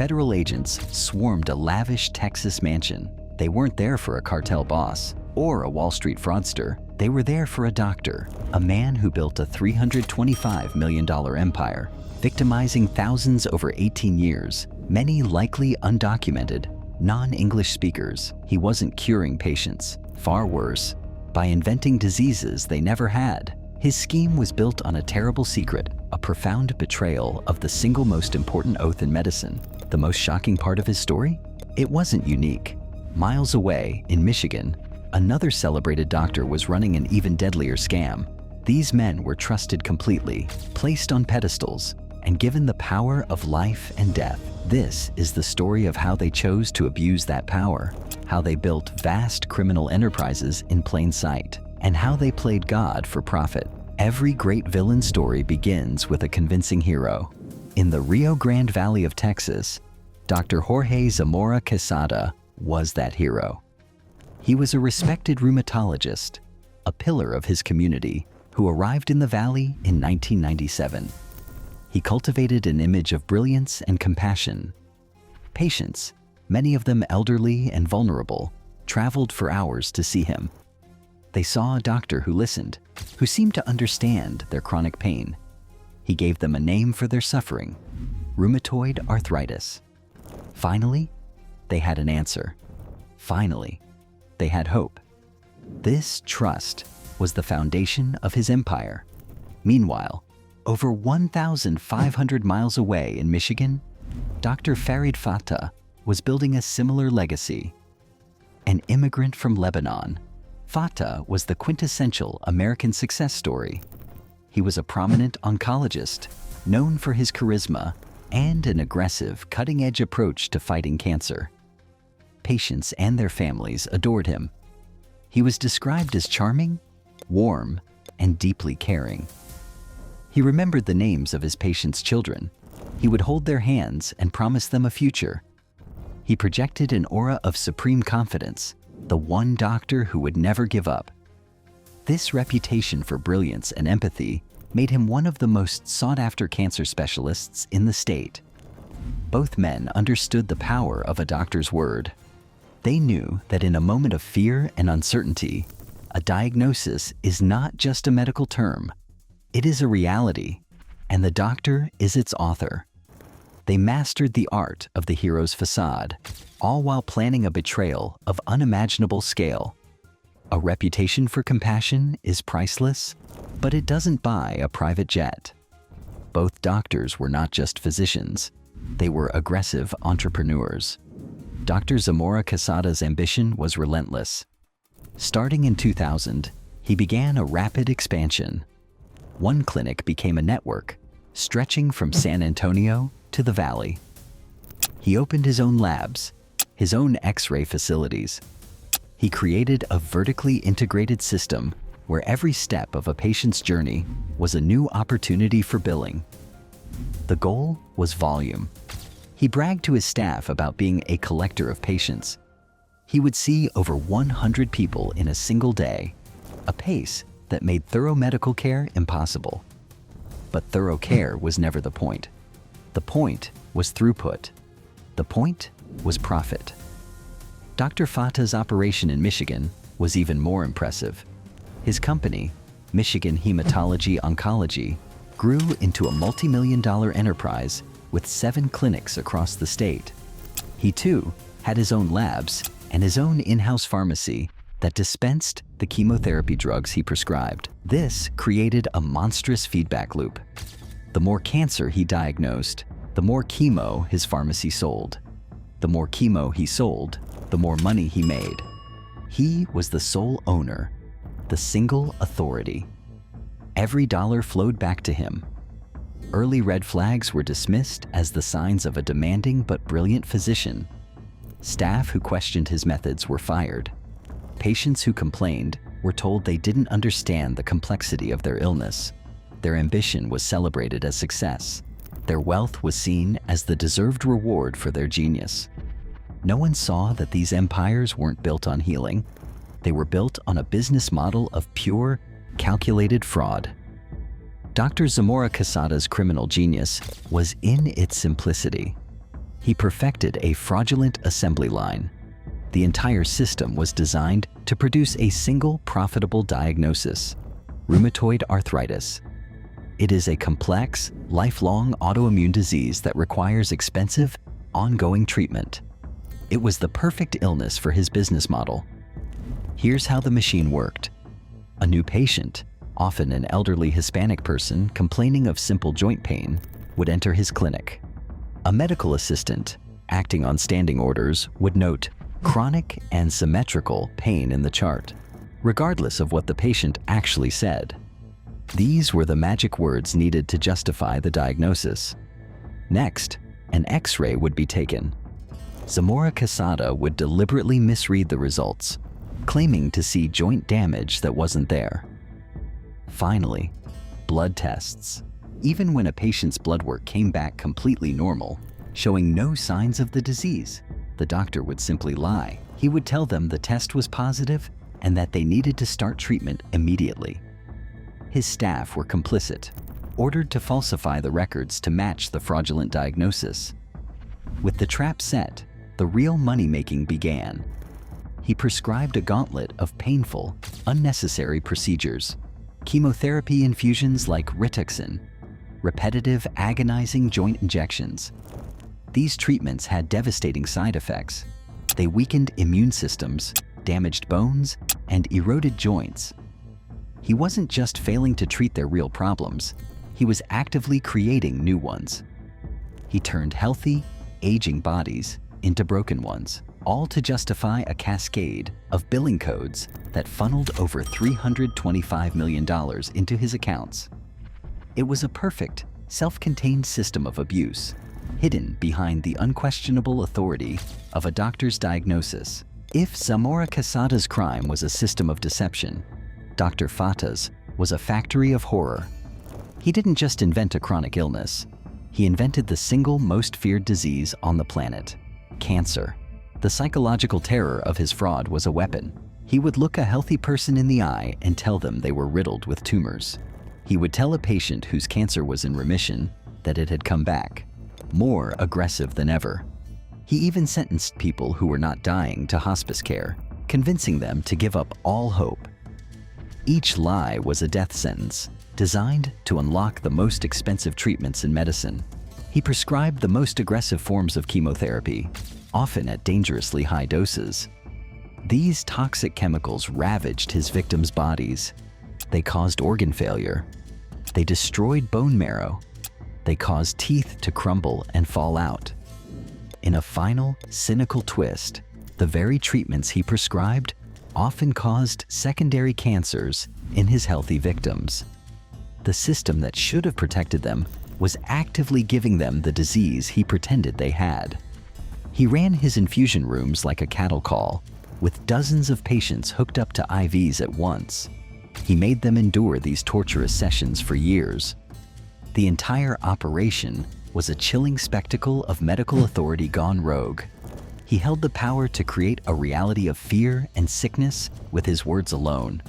federal agents swarmed a lavish Texas mansion. They weren't there for a cartel boss or a Wall Street fraudster. They were there for a doctor, a man who built a $325 million empire, victimizing thousands over 18 years, many likely undocumented, non-English speakers. He wasn't curing patients, far worse, by inventing diseases they never had. His scheme was built on a terrible secret, a profound betrayal of the single most important oath in medicine. The most shocking part of his story? It wasn't unique. Miles away, in Michigan, another celebrated doctor was running an even deadlier scam. These men were trusted completely, placed on pedestals, and given the power of life and death. This is the story of how they chose to abuse that power, how they built vast criminal enterprises in plain sight, and how they played God for profit. Every great villain story begins with a convincing hero. In the Rio Grande Valley of Texas, Dr. Jorge Zamora-Quezada was that hero. He was a respected rheumatologist, a pillar of his community, who arrived in the valley in 1997. He cultivated an image of brilliance and compassion. Patients, many of them elderly and vulnerable, traveled for hours to see him. They saw a doctor who listened, who seemed to understand their chronic pain. He gave them a name for their suffering: rheumatoid arthritis. Finally, they had an answer. Finally, they had hope. This trust was the foundation of his empire. Meanwhile, over 1,500 miles away in Michigan, Dr. Farid Fata was building a similar legacy. An immigrant from Lebanon, Fata was the quintessential American success story. He was a prominent oncologist, known for his charisma and an aggressive, cutting-edge approach to fighting cancer. Patients and their families adored him. He was described as charming, warm, and deeply caring. He remembered the names of his patients' children. He would hold their hands and promise them a future. He projected an aura of supreme confidence, the one doctor who would never give up. This reputation for brilliance and empathy made him one of the most sought-after cancer specialists in the state. Both men understood the power of a doctor's word. They knew that in a moment of fear and uncertainty, a diagnosis is not just a medical term. It is a reality, and the doctor is its author. They mastered the art of the hero's facade, all while planning a betrayal of unimaginable scale. A reputation for compassion is priceless, but it doesn't buy a private jet. Both doctors were not just physicians. They were aggressive entrepreneurs. Dr. Zamora-Quezada's ambition was relentless. Starting in 2000, he began a rapid expansion. One clinic became a network, stretching from San Antonio to the valley. He opened his own labs, his own X-ray facilities. He created a vertically integrated system where every step of a patient's journey was a new opportunity for billing. The goal was volume. He bragged to his staff about being a collector of patients. He would see over 100 people in a single day, a pace that made thorough medical care impossible. But thorough care was never the point. The point was throughput. The point was profit. Dr. Fata's operation in Michigan was even more impressive. His company, Michigan Hematology Oncology, grew into a multi-million-dollar enterprise with 7 clinics across the state. He too had his own labs and his own in-house pharmacy that dispensed the chemotherapy drugs he prescribed. This created a monstrous feedback loop. The more cancer he diagnosed, the more chemo his pharmacy sold. The more chemo he sold, the more money he made. He was the sole owner, the single authority. Every dollar flowed back to him. Early red flags were dismissed as the signs of a demanding but brilliant physician. Staff who questioned his methods were fired. Patients who complained were told they didn't understand the complexity of their illness. Their ambition was celebrated as success. Their wealth was seen as the deserved reward for their genius. No one saw that these empires weren't built on healing. They were built on a business model of pure, calculated fraud. Dr. Zamora-Quezada's criminal genius was in its simplicity. He perfected a fraudulent assembly line. The entire system was designed to produce a single profitable diagnosis: rheumatoid arthritis. It is a complex, lifelong autoimmune disease that requires expensive, ongoing treatment. It was the perfect illness for his business model. Here's how the machine worked. A new patient, often an elderly Hispanic person complaining of simple joint pain, would enter his clinic. A medical assistant, acting on standing orders, would note chronic and symmetrical pain in the chart, regardless of what the patient actually said. These were the magic words needed to justify the diagnosis. Next, an X-ray would be taken. Zamora-Quezada would deliberately misread the results, claiming to see joint damage that wasn't there. Finally, blood tests. Even when a patient's blood work came back completely normal, showing no signs of the disease, the doctor would simply lie. He would tell them the test was positive and that they needed to start treatment immediately. His staff were complicit, ordered to falsify the records to match the fraudulent diagnosis. With the trap set, the real money-making began. He prescribed a gauntlet of painful, unnecessary procedures: chemotherapy infusions like Rituxan, repetitive, agonizing joint injections. These treatments had devastating side effects. They weakened immune systems, damaged bones, and eroded joints. He wasn't just failing to treat their real problems, he was actively creating new ones. He turned healthy, aging bodies into broken ones, all to justify a cascade of billing codes that funneled over $325 million into his accounts. It was a perfect, self-contained system of abuse, hidden behind the unquestionable authority of a doctor's diagnosis. If Zamora-Quezada's crime was a system of deception, Dr. Fata's was a factory of horror. He didn't just invent a chronic illness, he invented the single most feared disease on the planet: cancer. The psychological terror of his fraud was a weapon. He would look a healthy person in the eye and tell them they were riddled with tumors. He would tell a patient whose cancer was in remission that it had come back, more aggressive than ever. He even sentenced people who were not dying to hospice care, convincing them to give up all hope. Each lie was a death sentence, designed to unlock the most expensive treatments in medicine. He prescribed the most aggressive forms of chemotherapy, often at dangerously high doses. These toxic chemicals ravaged his victims' bodies. They caused organ failure. They destroyed bone marrow. They caused teeth to crumble and fall out. In a final, cynical twist, the very treatments he prescribed often caused secondary cancers in his healthy victims. The system that should have protected them was actively giving them the disease he pretended they had. He ran his infusion rooms like a cattle call, with dozens of patients hooked up to IVs at once. He made them endure these torturous sessions for years. The entire operation was a chilling spectacle of medical authority gone rogue. He held the power to create a reality of fear and sickness with his words alone.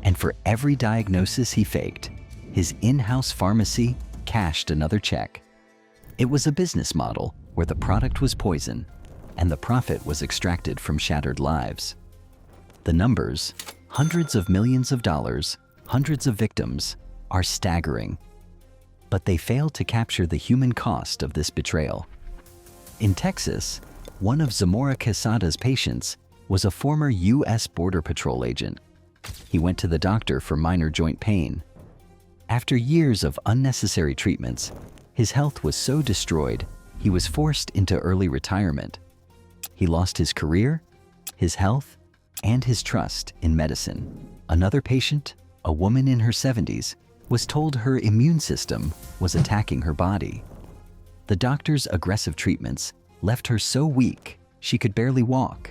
And for every diagnosis he faked, his in-house pharmacy cashed another check. It was a business model where the product was poison and the profit was extracted from shattered lives. The numbers, hundreds of millions of dollars, hundreds of victims, are staggering. But they fail to capture the human cost of this betrayal. In Texas, one of Zamora-Quezada's patients was a former U.S. Border Patrol agent. He went to the doctor for minor joint pain. After years of unnecessary treatments, his health was so destroyed, he was forced into early retirement. He lost his career, his health, and his trust in medicine. Another patient, a woman in her 70s, was told her immune system was attacking her body. The doctor's aggressive treatments left her so weak she could barely walk.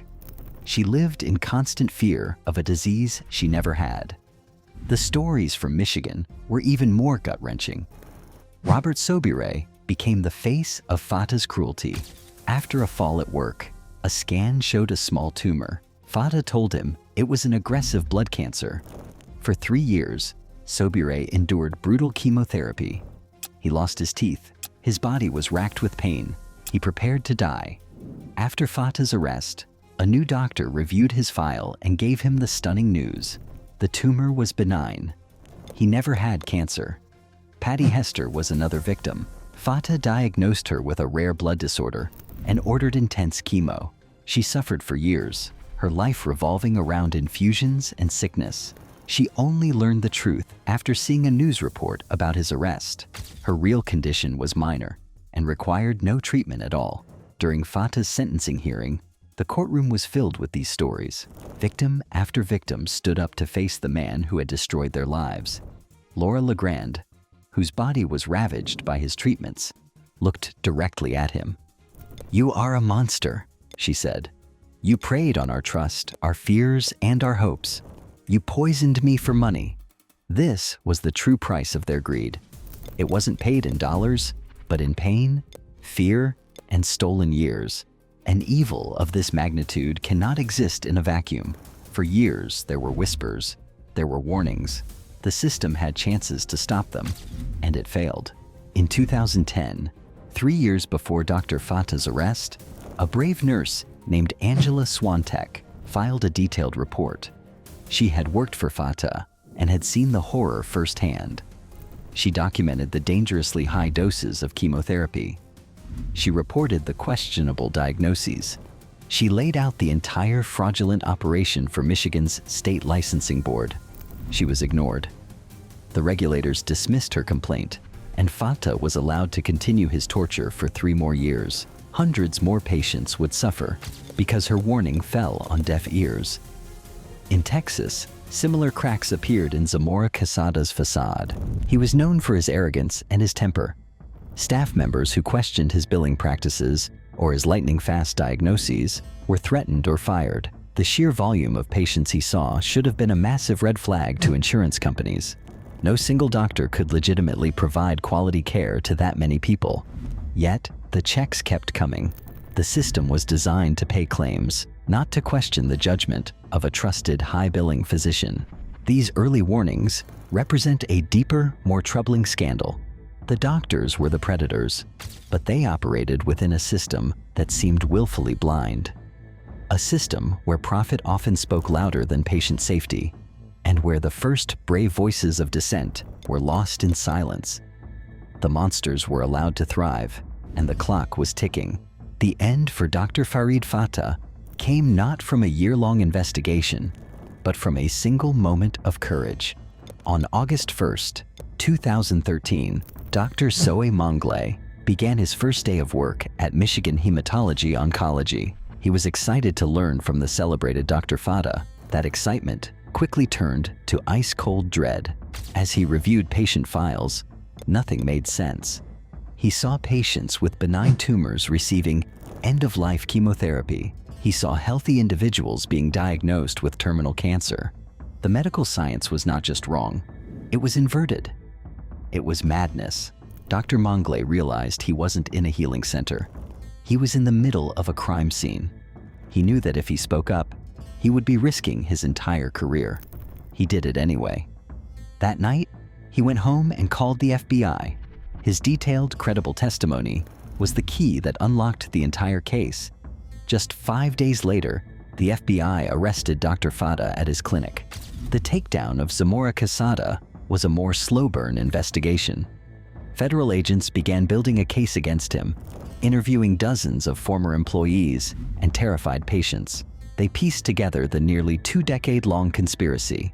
She lived in constant fear of a disease she never had. The stories from Michigan were even more gut-wrenching. Robert Sobire became the face of Fata's cruelty. After a fall at work, a scan showed a small tumor. Fata told him it was an aggressive blood cancer. For 3 years, Sobire endured brutal chemotherapy. He lost his teeth. His body was racked with pain. He prepared to die. After Fata's arrest, a new doctor reviewed his file and gave him the stunning news. The tumor was benign. He never had cancer. Patty Hester was another victim. Fata diagnosed her with a rare blood disorder and ordered intense chemo. She suffered for years, her life revolving around infusions and sickness. She only learned the truth after seeing a news report about his arrest. Her real condition was minor and required no treatment at all. During Fata's sentencing hearing, the courtroom was filled with these stories. Victim after victim stood up to face the man who had destroyed their lives. Laura Legrand, whose body was ravaged by his treatments, looked directly at him. "You are a monster," she said. "You preyed on our trust, our fears, and our hopes. You poisoned me for money." This was the true price of their greed. It wasn't paid in dollars, but in pain, fear, and stolen years. An evil of this magnitude cannot exist in a vacuum. For years, there were whispers, there were warnings. The system had chances to stop them, and it failed. In 2010, 3 years before Dr. Fata's arrest, a brave nurse named Angela Swantek filed a detailed report. She had worked for Fata and had seen the horror firsthand. She documented the dangerously high doses of chemotherapy. She reported the questionable diagnoses. She laid out the entire fraudulent operation for Michigan's state licensing board. She was ignored. The regulators dismissed her complaint, and Fata was allowed to continue his torture for 3 more years. Hundreds more patients would suffer because her warning fell on deaf ears. In Texas, similar cracks appeared in Zamora-Quezada's facade. He was known for his arrogance and his temper. Staff members who questioned his billing practices or his lightning-fast diagnoses were threatened or fired. The sheer volume of patients he saw should have been a massive red flag to insurance companies. No single doctor could legitimately provide quality care to that many people. Yet, the checks kept coming. The system was designed to pay claims, not to question the judgment of a trusted high-billing physician. These early warnings represent a deeper, more troubling scandal. The doctors were the predators, but they operated within a system that seemed willfully blind. A system where profit often spoke louder than patient safety, and where the first brave voices of dissent were lost in silence. The monsters were allowed to thrive, and the clock was ticking. The end for Dr. Farid Fata came not from a year-long investigation, but from a single moment of courage. On August 1st, 2013, Dr. Soe Monglay began his first day of work at Michigan Hematology Oncology. He was excited to learn from the celebrated Dr. Fata. That excitement quickly turned to ice-cold dread. As he reviewed patient files, nothing made sense. He saw patients with benign tumors receiving end-of-life chemotherapy. He saw healthy individuals being diagnosed with terminal cancer. The medical science was not just wrong, it was inverted. It was madness. Dr. Monglay realized he wasn't in a healing center. He was in the middle of a crime scene. He knew that if he spoke up, he would be risking his entire career. He did it anyway. That night, he went home and called the FBI. His detailed, credible testimony was the key that unlocked the entire case. Just 5 days later, the FBI arrested Dr. Fata at his clinic. The takedown of Zamora-Quezada was a more slow-burn investigation. Federal agents began building a case against him, interviewing dozens of former employees and terrified patients. They pieced together the nearly 2-decade-long conspiracy.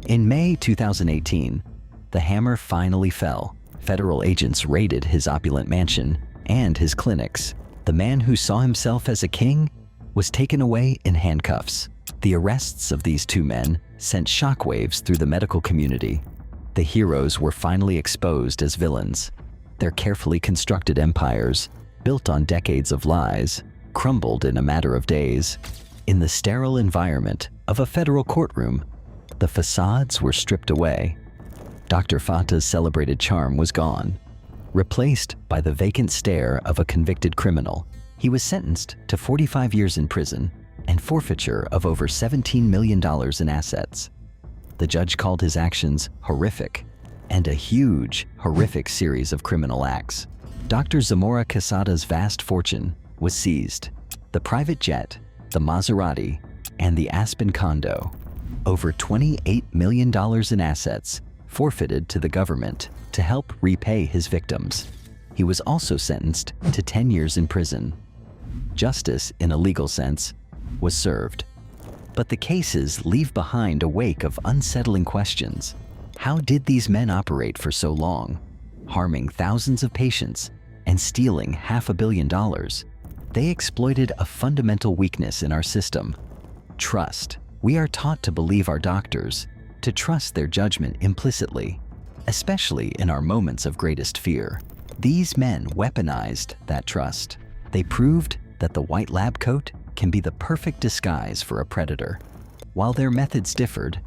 In May 2018, the hammer finally fell. Federal agents raided his opulent mansion and his clinics. The man who saw himself as a king was taken away in handcuffs. The arrests of these 2 men sent shockwaves through the medical community. The heroes were finally exposed as villains. Their carefully constructed empires, built on decades of lies, crumbled in a matter of days. In the sterile environment of a federal courtroom, the facades were stripped away. Dr. Fata's celebrated charm was gone, replaced by the vacant stare of a convicted criminal. He was sentenced to 45 years in prison and forfeiture of over $17 million in assets. The judge called his actions horrific and a huge, horrific series of criminal acts. Dr. Zamora-Quezada's vast fortune was seized. The private jet, the Maserati, and the Aspen condo. Over $28 million in assets forfeited to the government to help repay his victims. He was also sentenced to 10 years in prison. Justice, in a legal sense, was served. But the cases leave behind a wake of unsettling questions. How did these men operate for so long, harming thousands of patients and stealing $500 million? They exploited a fundamental weakness in our system: trust. We are taught to believe our doctors, to trust their judgment implicitly, especially in our moments of greatest fear. These men weaponized that trust. They proved that the white lab coat can be the perfect disguise for a predator. While their methods differed,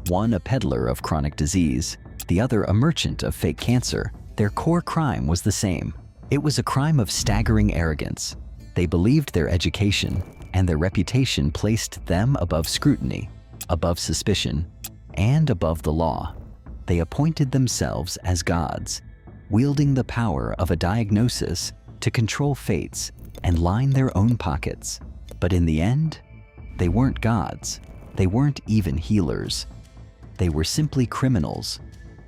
one a peddler of chronic disease, the other a merchant of fake cancer, their core crime was the same. It was a crime of staggering arrogance. They believed their education and their reputation placed them above scrutiny, above suspicion, and above the law. They appointed themselves as gods, wielding the power of a diagnosis to control fates and line their own pockets. But in the end, they weren't gods. They weren't even healers. They were simply criminals,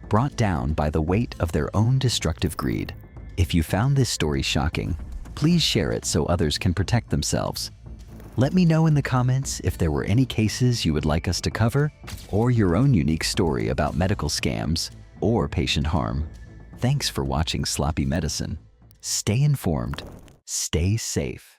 brought down by the weight of their own destructive greed. If you found this story shocking, please share it so others can protect themselves. Let me know in the comments if there were any cases you would like us to cover, or your own unique story about medical scams or patient harm. Thanks for watching Sloppy Medicine. Stay informed, stay safe.